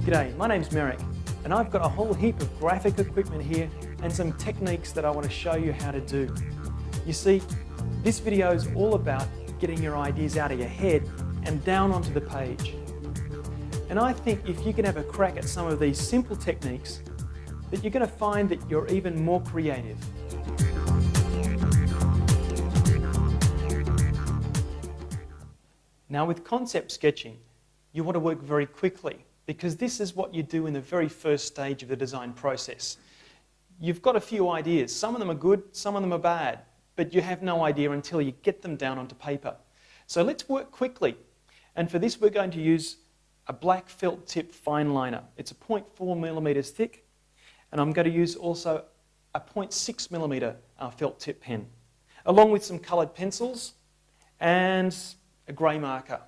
G'day, my name's Merrick, and I've got a whole heap of graphic equipment here and some techniques that I want to show you how to do. You see, this video is all about getting your ideas out of your head and down onto the page. And I think if you can have a crack at some of these simple techniques, that you're going to find that you're even more creative. Now with concept sketching, you want to work very quickly because this is what you do in the very first stage of the design process. You've got a few ideas. Some of them are good, some of them are bad, but you have no idea until you get them down onto paper. So let's work quickly. And for this, we're going to use a black felt tip fine liner. It's a 0.4 millimeters thick, and I'm going to use also a 0.6 millimeter felt tip pen, along with some coloured pencils and a grey marker.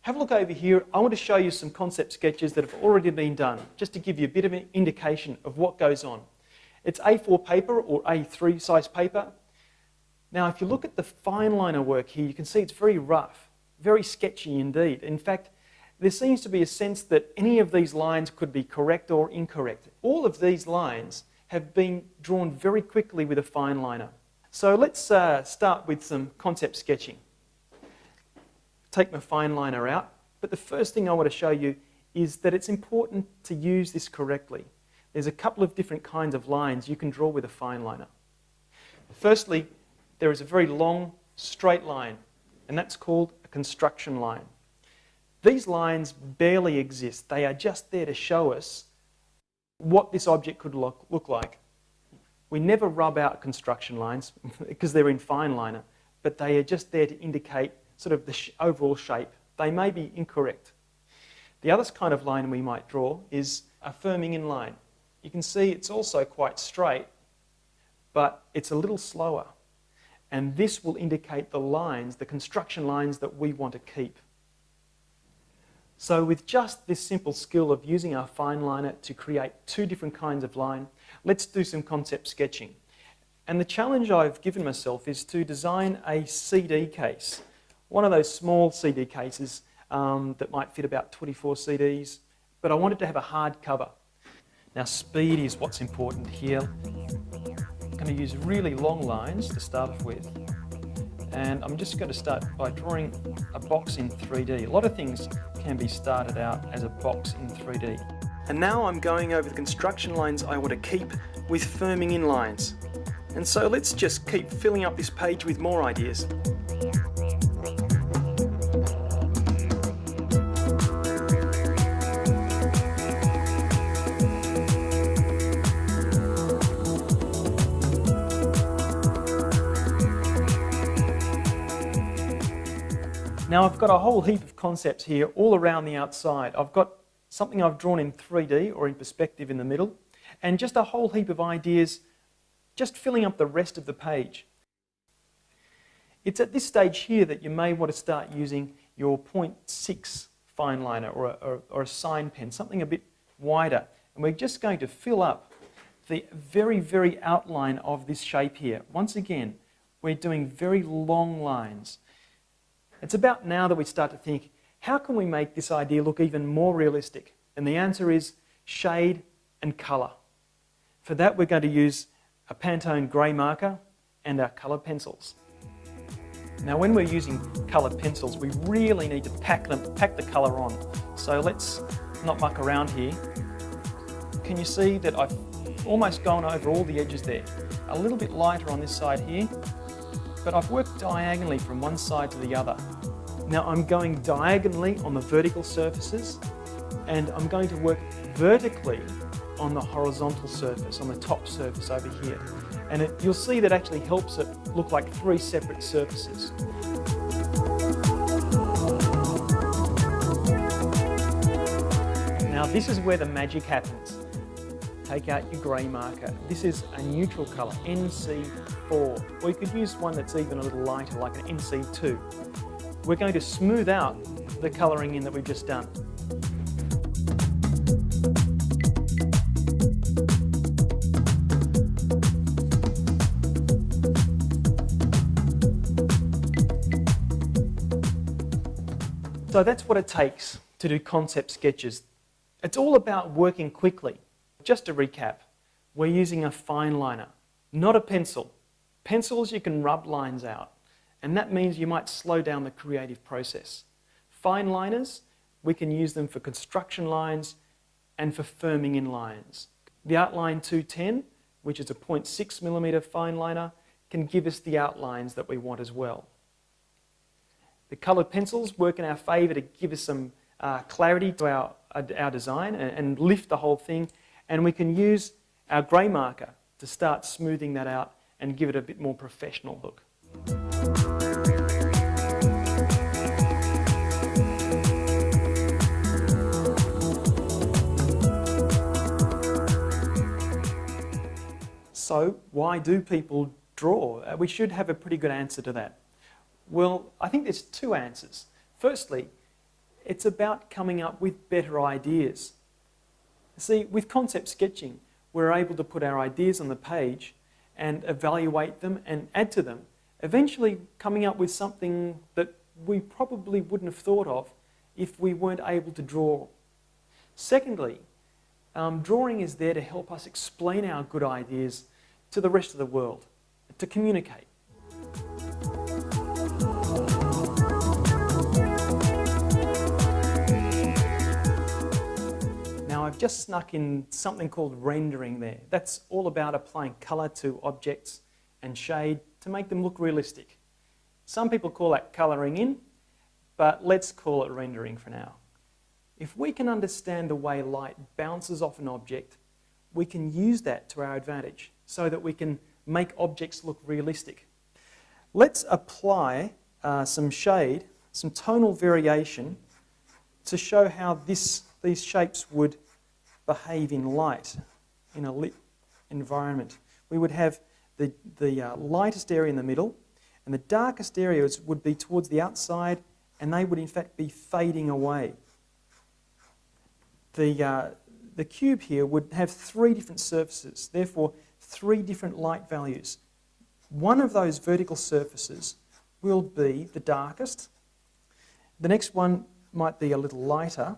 Have a look over here. I want to show you some concept sketches that have already been done, just to give you a bit of an indication of what goes on. It's A4 paper or A3 size paper. Now, if you look at the fine liner work here, you can see it's very rough, very sketchy indeed. In fact, there seems to be a sense that any of these lines could be correct or incorrect. All of these lines have been drawn very quickly with a fine liner. So let's start with some concept sketching. Take my fine liner out, but the first thing I want to show you is that it's important to use this correctly. There's a couple of different kinds of lines you can draw with a fine liner. Firstly, there is a very long straight line, and that's called a construction line. These lines barely exist. They are just there to show us what this object could look like. We never rub out construction lines because they're in fine liner, but they are just there to indicate sort of the overall shape. They may be incorrect. The other kind of line we might draw is a firming in line. You can see it's also quite straight, but it's a little slower. And this will indicate the lines, the construction lines that we want to keep. So with just this simple skill of using our fine liner to create two different kinds of line, let's do some concept sketching. And the challenge I've given myself is to design a CD case. One of those small CD cases that might fit about 24 CDs, but I wanted to have a hard cover. Now speed is what's important here. I'm going to use really long lines to start off with, and I'm just going to start by drawing a box in 3D. A lot of things can be started out as a box in 3D. And now I'm going over the construction lines I want to keep with firming in lines. And so let's just keep filling up this page with more ideas. Now I've got a whole heap of concepts here all around the outside. I've got something I've drawn in 3D or in perspective in the middle, and just a whole heap of ideas just filling up the rest of the page. It's at this stage here that you may want to start using your 0.6 fine liner or a sign pen, something a bit wider. And we're just going to fill up the very, very outline of this shape here. Once again, we're doing very long lines. It's about now that we start to think, how can we make this idea look even more realistic? And the answer is shade and colour. For that, we're going to use a Pantone grey marker and our coloured pencils. Now, when we're using coloured pencils, we really need to pack the colour on. So let's not muck around here. Can you see that I've almost gone over all the edges there? A little bit lighter on this side here, but I've worked diagonally from one side to the other. Now I'm going diagonally on the vertical surfaces, and I'm going to work vertically on the horizontal surface, on the top surface over here. And you'll see that actually helps it look like three separate surfaces. Now this is where the magic happens. Take out your grey marker. This is a neutral colour, NC4, or you could use one that's even a little lighter, like an NC2. We're going to smooth out the colouring in that we've just done. So that's what it takes to do concept sketches. It's all about working quickly. Just to recap, we're using a fine liner, not a pencil. Pencils you can rub lines out, and that means you might slow down the creative process. Fine liners, we can use them for construction lines and for firming in lines. The Outline 210, which is a 0.6mm fine liner, can give us the outlines that we want as well. The coloured pencils work in our favour to give us some clarity to our design and lift the whole thing, and we can use our grey marker to start smoothing that out and give it a bit more professional look. So why do people draw? We should have a pretty good answer to that. Well, I think there's two answers. Firstly, it's about coming up with better ideas. See, with concept sketching, we're able to put our ideas on the page and evaluate them and add to them, eventually coming up with something that we probably wouldn't have thought of if we weren't able to draw. Secondly, drawing is there to help us explain our good ideas to the rest of the world, to communicate. Now I've just snuck in something called rendering there. That's all about applying colour to objects and shade to make them look realistic. Some people call that colouring in, but let's call it rendering for now. If we can understand the way light bounces off an object, we can use that to our advantage so that we can make objects look realistic. Let's apply some shade, some tonal variation to show how these shapes would behave in light, in a lit environment. We would have the lightest area in the middle, and the darkest areas would be towards the outside, and they would in fact be fading away. The cube here would have three different surfaces, therefore three different light values. One of those vertical surfaces will be the darkest. The next one might be a little lighter.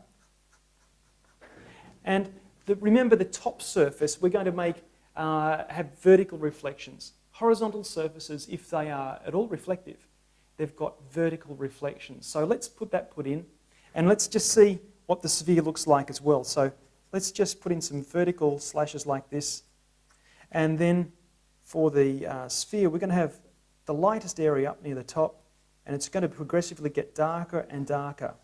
And remember, the top surface we're going to have vertical reflections. Horizontal surfaces, if they are at all reflective, they've got vertical reflections. So let's put in, and let's just see what the sphere looks like as well. So let's just put in some vertical slashes like this. And then for the sphere, we're going to have the lightest area up near the top, and it's going to progressively get darker and darker.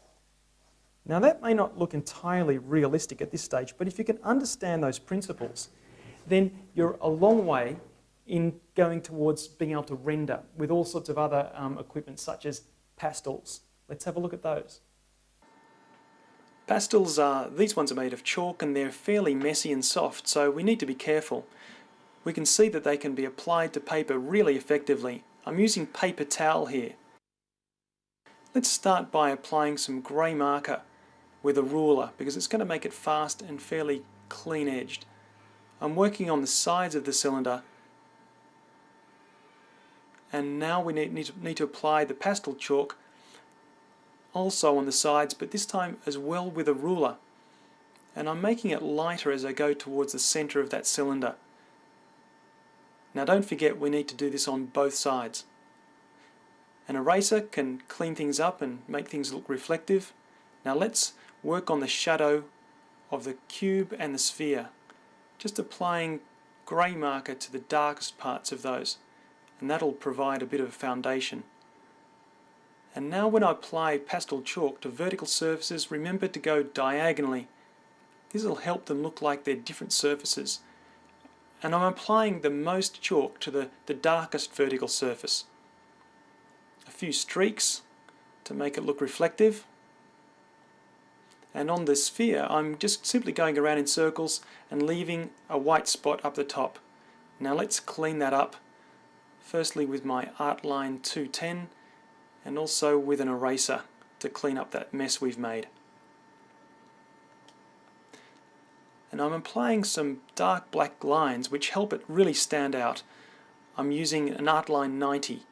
Now that may not look entirely realistic at this stage, but if you can understand those principles, then you're a long way in going towards being able to render with all sorts of other equipment such as pastels. Let's have a look at those. Pastels these ones are made of chalk and they're fairly messy and soft, so we need to be careful. We can see that they can be applied to paper really effectively. I'm using paper towel here. Let's start by applying some grey marker with a ruler because it's going to make it fast and fairly clean edged. I'm working on the sides of the cylinder, and now we need to apply the pastel chalk also on the sides, but this time as well with a ruler. And I'm making it lighter as I go towards the centre of that cylinder. Now don't forget, we need to do this on both sides. An eraser can clean things up and make things look reflective. Now let's work on the shadow of the cube and the sphere, just applying grey marker to the darkest parts of those, and that'll provide a bit of a foundation. And now when I apply pastel chalk to vertical surfaces, remember to go diagonally. This will help them look like they're different surfaces. And I'm applying the most chalk to the darkest vertical surface. A few streaks to make it look reflective. And on the sphere, I'm just simply going around in circles and leaving a white spot up the top. Now let's clean that up, firstly with my Outline 210 and also with an eraser to clean up that mess we've made. And I'm applying some dark black lines which help it really stand out. I'm using an Outline 90.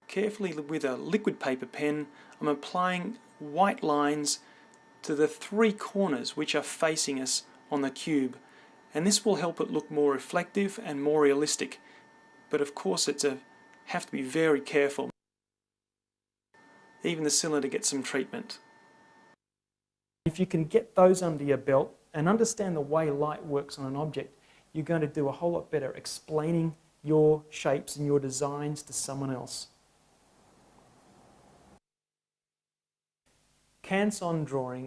Carefully with a liquid paper pen, I'm applying white lines to the 3 corners which are facing us on the cube, and this will help it look more reflective and more realistic. But of course have to be very careful. Even the cylinder gets some treatment. If you can get those under your belt and understand the way light works on an object, you're going to do a whole lot better explaining your shapes and your designs to someone else. Hands-on drawing